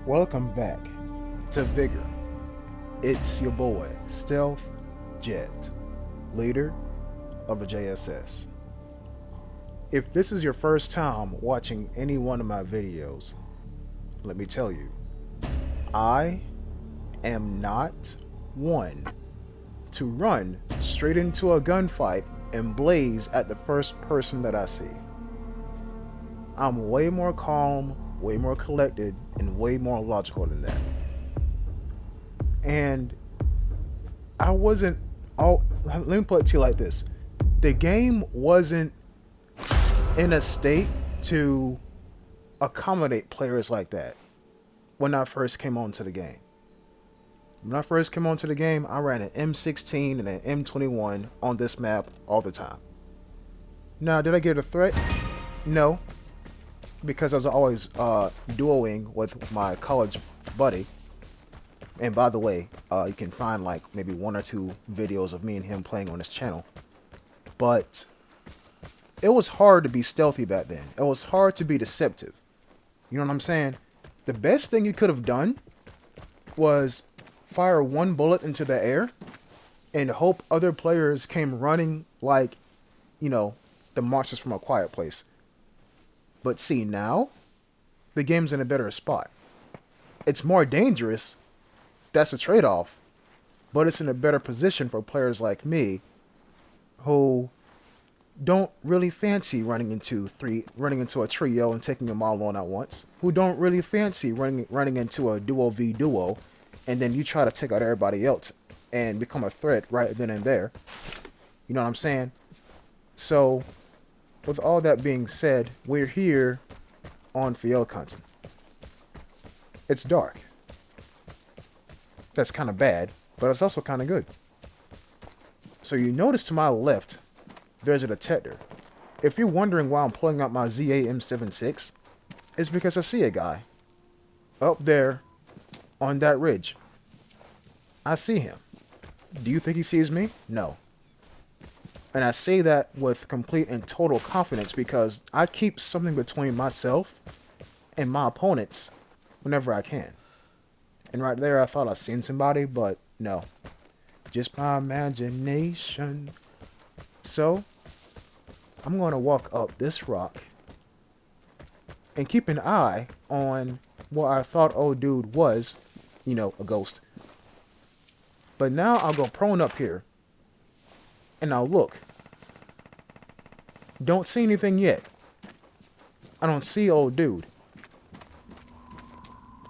Welcome back to Vigor. It's your boy, Stealth Jet, leader of the JSS. If this is your first time watching any one of my videos, let me tell you, I am not one to run straight into a gunfight and blaze at the first person that I see. I'm way more calm, way more collected, and way more logical than that. And I wasn't all let me put it to you like this. The game wasn't in a state to accommodate players like that when I first came onto the game. When I first came onto the game, I ran an M16 and an M21 on this map all the time. Now, did I get a threat? No, because I was always duoing with my college buddy. And by the way, you can find like maybe one or two videos of me and him playing on his channel. But it was hard to be stealthy back then. It was hard to be deceptive. You know what I'm saying? The best thing you could have done was fire one bullet into the air and hope other players came running like, the monsters from A Quiet Place. But see, now, the game's in a better spot. It's more dangerous. That's a trade-off. But it's in a better position for players like me who don't really fancy running into a trio and taking them all on at once. Who don't really fancy running into a duo v duo, and then you try to take out everybody else and become a threat right then and there. You know what I'm saying? So, with all that being said, we're here on field hunting. It's dark. That's kind of bad, but it's also kind of good. So you notice to my left, there's a detector. If you're wondering why I'm pulling out my ZA M76, it's because I see a guy up there on that ridge. I see him. Do you think he sees me? No. And I say that with complete and total confidence because I keep something between myself and my opponents whenever I can. And right there I thought I seen somebody, but no. Just my imagination. So, I'm going to walk up this rock and keep an eye on what I thought old dude was, a ghost. But now I'll go prone up here and I'll look. Don't see anything yet. I don't see old dude.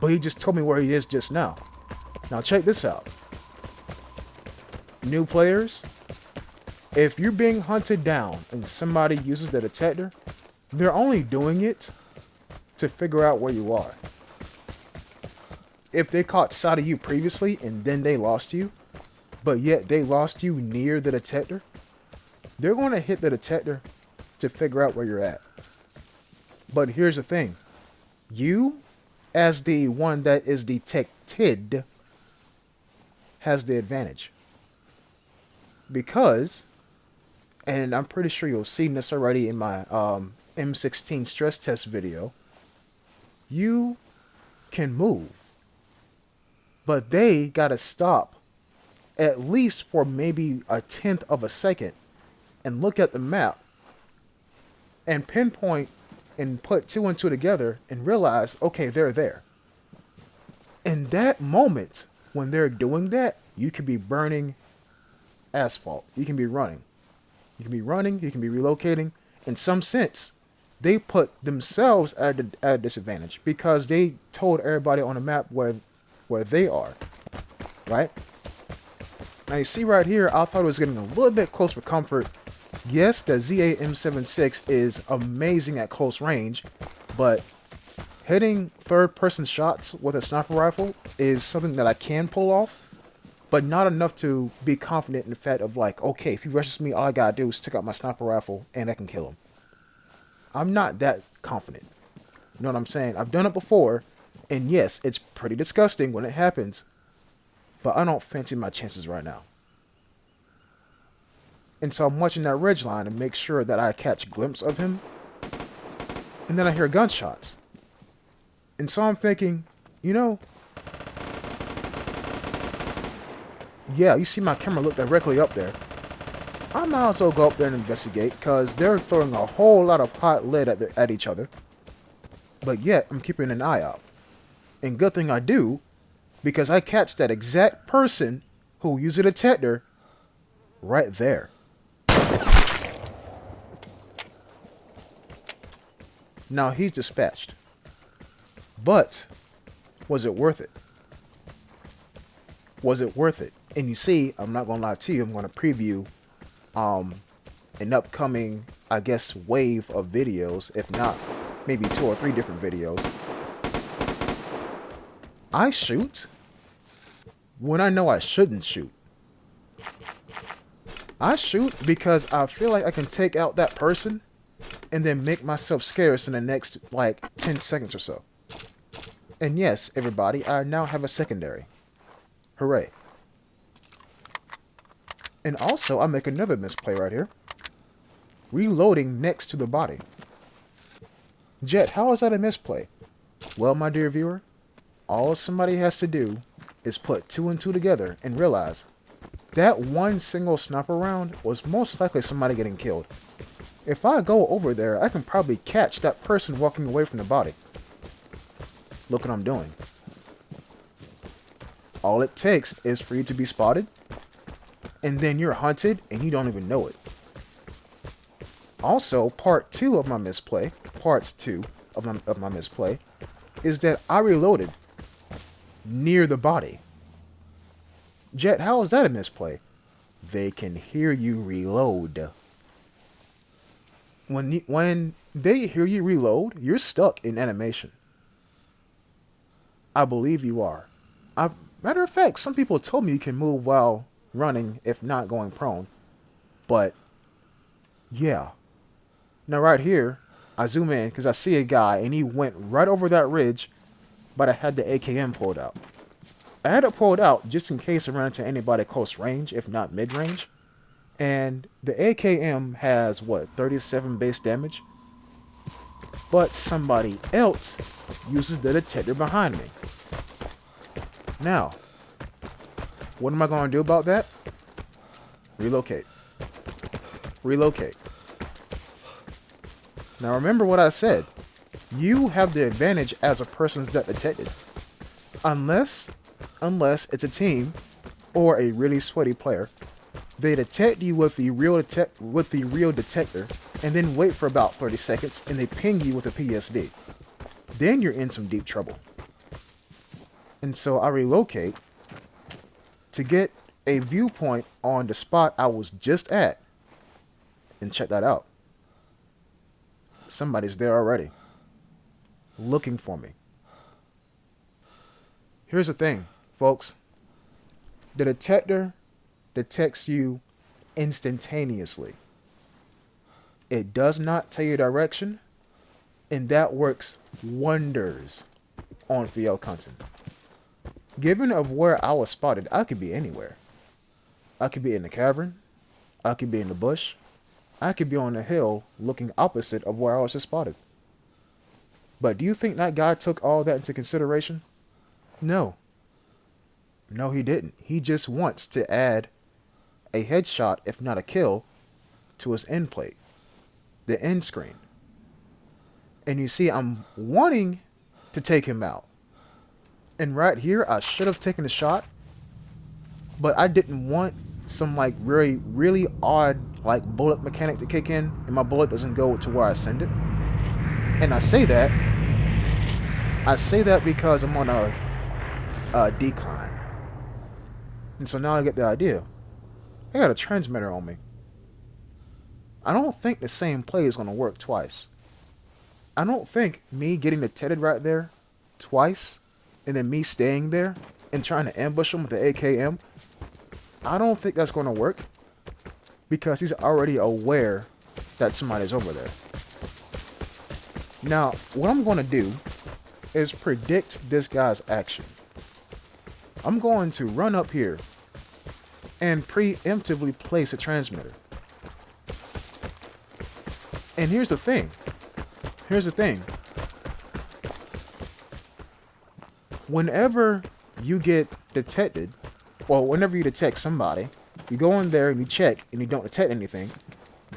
But he just told me where he is just now. Now check this out. New players, if you're being hunted down and somebody uses the detector, they're only doing it to figure out where you are. If they caught sight of you previously and then they lost you, but yet they lost you near the detector, they're going to hit the detector to figure out where you're at. But here's the thing. You, as the one that is detected, has the advantage. Because, and I'm pretty sure you've seen this already in my M16 stress test video, you can move. But they gotta stop at least for maybe a tenth of a second and look at the map and pinpoint and put two and two together and realize, okay, they're there. In that moment, when they're doing that, you could be burning asphalt. You can be running. You can be running, you can be relocating. In some sense, they put themselves at a disadvantage because they told everybody on the map where they are. Right? Now you see right here, I thought it was getting a little bit close for comfort. Yes, the ZA M76 is amazing at close range, but hitting third-person shots with a sniper rifle is something that I can pull off, but not enough to be confident in the fact of like, okay, if he rushes me, all I gotta do is take out my sniper rifle and I can kill him. I'm not that confident. You know what I'm saying? I've done it before, and yes, it's pretty disgusting when it happens, but I don't fancy my chances right now. And so I'm watching that ridgeline to make sure that I catch a glimpse of him. And then I hear gunshots. And so I'm thinking, You know, yeah, you see my camera look directly up there. I might as well go up there and investigate, because they're throwing a whole lot of hot lead at each other. But yet, I'm keeping an eye out. And good thing I do, because I catch that exact person who used a detector right there. Now he's dispatched. But was it worth it? Was it worth it? And you see, I'm not going to lie to you, I'm going to preview an upcoming, I guess, wave of videos, if not maybe 2 or 3 different videos. I shoot when I know I shouldn't shoot. I shoot because I feel like I can take out that person and then make myself scarce in the next, like, 10 seconds or so. And yes, everybody, I now have a secondary. Hooray. And also, I make another misplay right here. Reloading next to the body. Jet, how is that a misplay? Well, my dear viewer, all somebody has to do is put 2 and 2 together and realize that one single sniper round was most likely somebody getting killed. If I go over there, I can probably catch that person walking away from the body. Look what I'm doing. All it takes is for you to be spotted, and then you're hunted and you don't even know it. Also, part 2 of my misplay, is that I reloaded near the body. Jet, how is that a misplay? They can hear you reload. When they hear you reload, you're stuck in animation. I believe you are. Matter of fact, some people told me you can move while running, if not going prone. But, yeah. Now right here, I zoom in because I see a guy and he went right over that ridge, but I had the AKM pulled out. I had it pulled out just in case I ran into anybody close range, if not mid-range. And the AKM has, what, 37 base damage? But somebody else uses the detector behind me. Now, what am I going to do about that? Relocate. Relocate. Now remember what I said. You have the advantage as a person's detected. Unless it's a team or a really sweaty player. They detect you with the real detector and then wait for about 30 seconds and they ping you with a PSD. Then you're in some deep trouble. And so I relocate to get a viewpoint on the spot I was just at. And check that out. Somebody's there already. Looking for me. Here's the thing, folks. The detector detects you instantaneously. It does not tell you direction, and that works wonders on field hunting. Given of where I was spotted, I could be anywhere. I could be in the cavern. I could be in the bush. I could be on the hill looking opposite of where I was just spotted. But do you think that guy took all that into consideration? No. No, he didn't. He just wants to add a headshot, if not a kill, to his end plate. The end screen. And you see, I'm wanting to take him out. And right here, I should have taken a shot. But I didn't want some like really, really odd like bullet mechanic to kick in. And my bullet doesn't go to where I send it. And I say that because I'm on a decline. And so now I get the idea. I got a transmitter on me. I don't think the same play is going to work twice. I don't think me getting detected right there twice and then me staying there and trying to ambush him with the AKM, I don't think that's going to work because he's already aware that somebody's over there. Now, what I'm going to do is predict this guy's action. I'm going to run up here and preemptively place a transmitter. And here's the thing. Whenever you get detected, or whenever you detect somebody, you go in there and you check and you don't detect anything,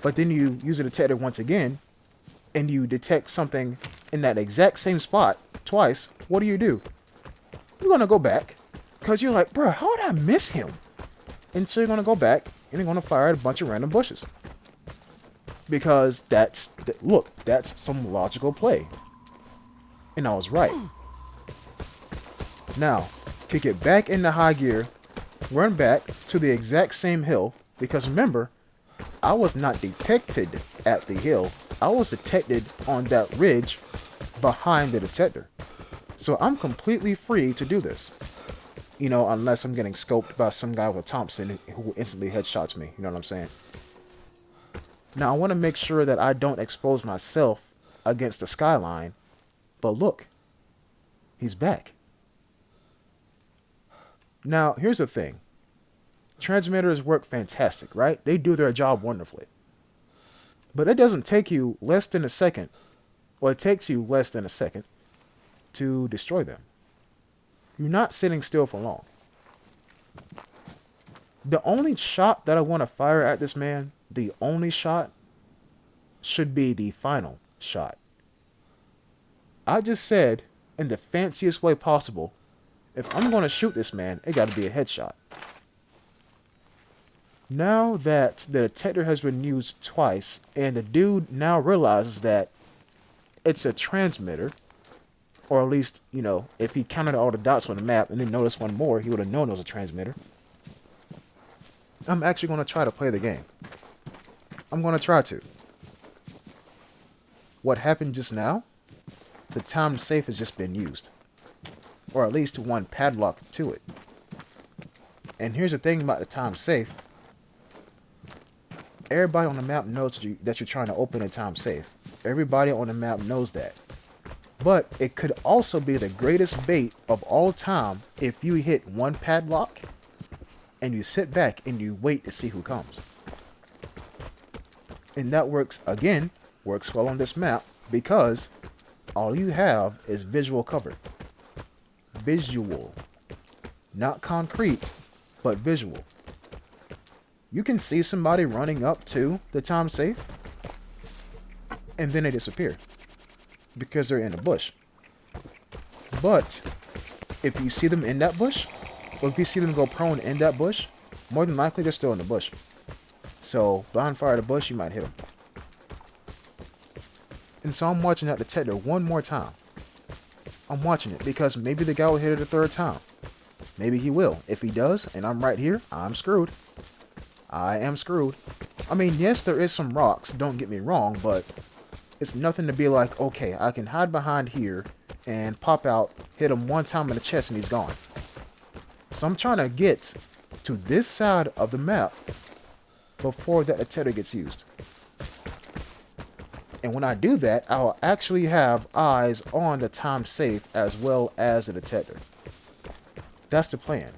but then you use a detector once again and you detect something in that exact same spot twice, what do? You're going to go back because you're like, bro, how did I miss him? And so you're going to go back and you're going to fire at a bunch of random bushes. Because look, that's some logical play. And I was right. Now, kick it back into high gear, run back to the exact same hill, because remember, I was not detected at the hill. I was detected on that ridge behind the detector. So I'm completely free to do this. You know, unless I'm getting scoped by some guy with a Thompson who instantly headshots me. You know what I'm saying? Now, I want to make sure that I don't expose myself against the skyline. But look, he's back. Now, here's the thing. Transmitters work fantastic, right? They do their job wonderfully. But it doesn't take you less than a second, or it takes you less than a second to destroy them. You're not sitting still for long. The only shot that I want to fire at this man, the only shot, should be the final shot. I just said, in the fanciest way possible, if I'm going to shoot this man, it got to be a headshot. Now that the detector has been used twice, and the dude now realizes that it's a transmitter, or at least, you know, if he counted all the dots on the map and then noticed one more, he would have known it was a transmitter. I'm actually going to try to play the game. I'm going to try to. What happened just now? The timed safe has just been used. Or at least one padlock to it. And here's the thing about the timed safe. Everybody on the map knows that you're trying to open a timed safe. Everybody on the map knows that. But it could also be the greatest bait of all time if you hit one padlock and you sit back and you wait to see who comes. And that works well on this map because all you have is visual cover. Visual. Not concrete, but visual. You can see somebody running up to the time safe and then they disappear because they're in a bush. But if you see them in that bush, or if you see them go prone in that bush, more than likely they're still in the bush. So blind fire the bush, you might hit them. And so I'm watching that detector one more time. I'm watching it because maybe the guy will hit it a third time. Maybe he will. If he does, and I'm right here, I'm screwed. I am screwed. I mean, yes, there is some rocks, don't get me wrong, but it's nothing to be like, okay, I can hide behind here and pop out, hit him one time in the chest, and he's gone. So I'm trying to get to this side of the map before that detector gets used. And when I do that, I'll actually have eyes on the time safe as well as the detector. That's the plan.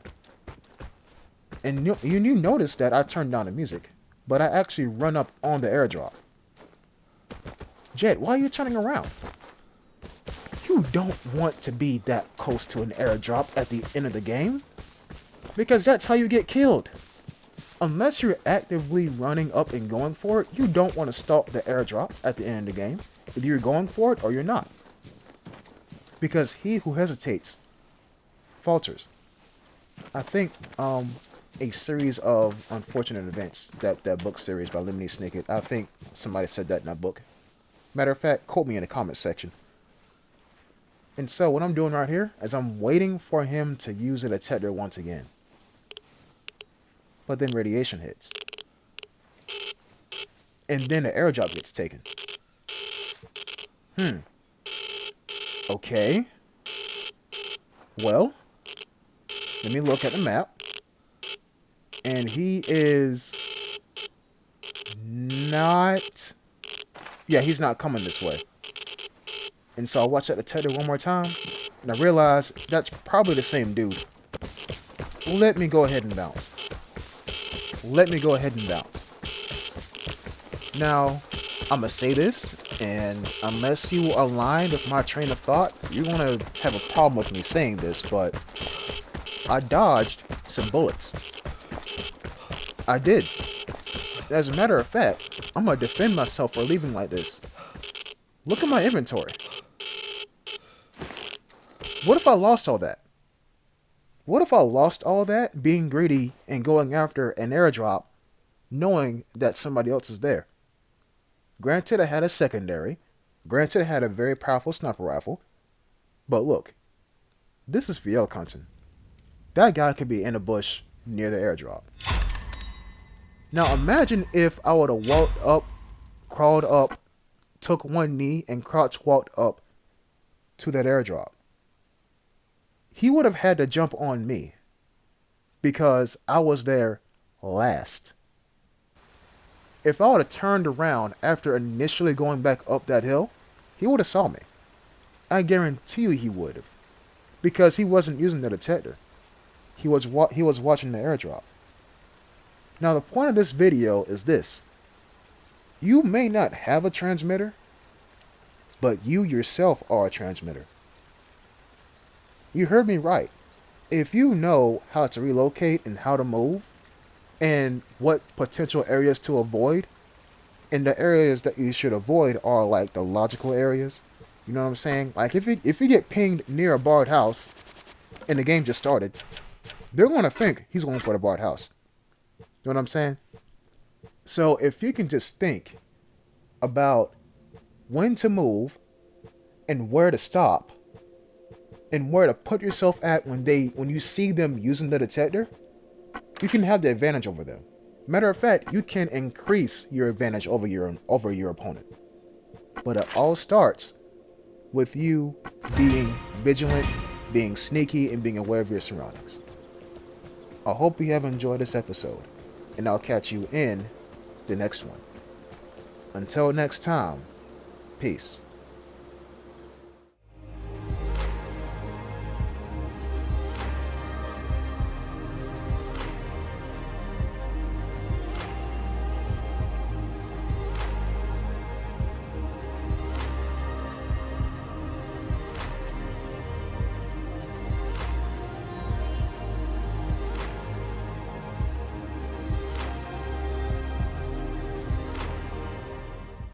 And you notice that I turned down the music, but I actually run up on the airdrop. Jed, why are you turning around? You don't want to be that close to an airdrop at the end of the game, because that's how you get killed. Unless you're actively running up and going for it, you don't want to stalk the airdrop at the end of the game. Either you're going for it or you're not. Because he who hesitates falters. I think a series of unfortunate events, that book series by Lemony Snicket, I think somebody said that in that book. Matter of fact, quote me in the comment section. And so what I'm doing right here is I'm waiting for him to use the detector once again. But then radiation hits. And then the airdrop gets taken. Okay. Well, let me look at the map. And he is not... Yeah, he's not coming this way. And so I watch that detector one more time. And I realize that's probably the same dude. Let me go ahead and bounce. Let me go ahead and bounce. Now, I'm going to say this. And unless you align with my train of thought, you're gonna have a problem with me saying this, but I dodged some bullets. I did. As a matter of fact, I'm gonna defend myself for leaving like this. Look at my inventory. What if I lost all that? What if I lost all that being greedy and going after an airdrop knowing that somebody else is there? Granted, I had a secondary. Granted, I had a very powerful sniper rifle. But look, this is for elk hunting. That guy could be in a bush near the airdrop. Now imagine if I would have walked up, crawled up, took one knee, and crouch walked up to that airdrop. He would have had to jump on me because I was there last. If I would have turned around after initially going back up that hill, he would have saw me. I guarantee you he would have. Because he wasn't using the detector. He was watching the airdrop. Now the point of this video is this. You may not have a transmitter, but you yourself are a transmitter. You heard me right. If you know how to relocate and how to move, and what potential areas to avoid, and the areas that you should avoid are like the logical areas. You know what I'm saying? Like if you get pinged near a barred house, and the game just started, they're going to think he's going for the barred house. You know what I'm saying? So if you can just think about when to move, and where to stop, and where to put yourself at when you see them using the detector, you can have the advantage over them. Matter of fact, you can increase your advantage over your opponent. But it all starts with you being vigilant, being sneaky, and being aware of your surroundings. I hope you have enjoyed this episode, and I'll catch you in the next one. Until next time, peace.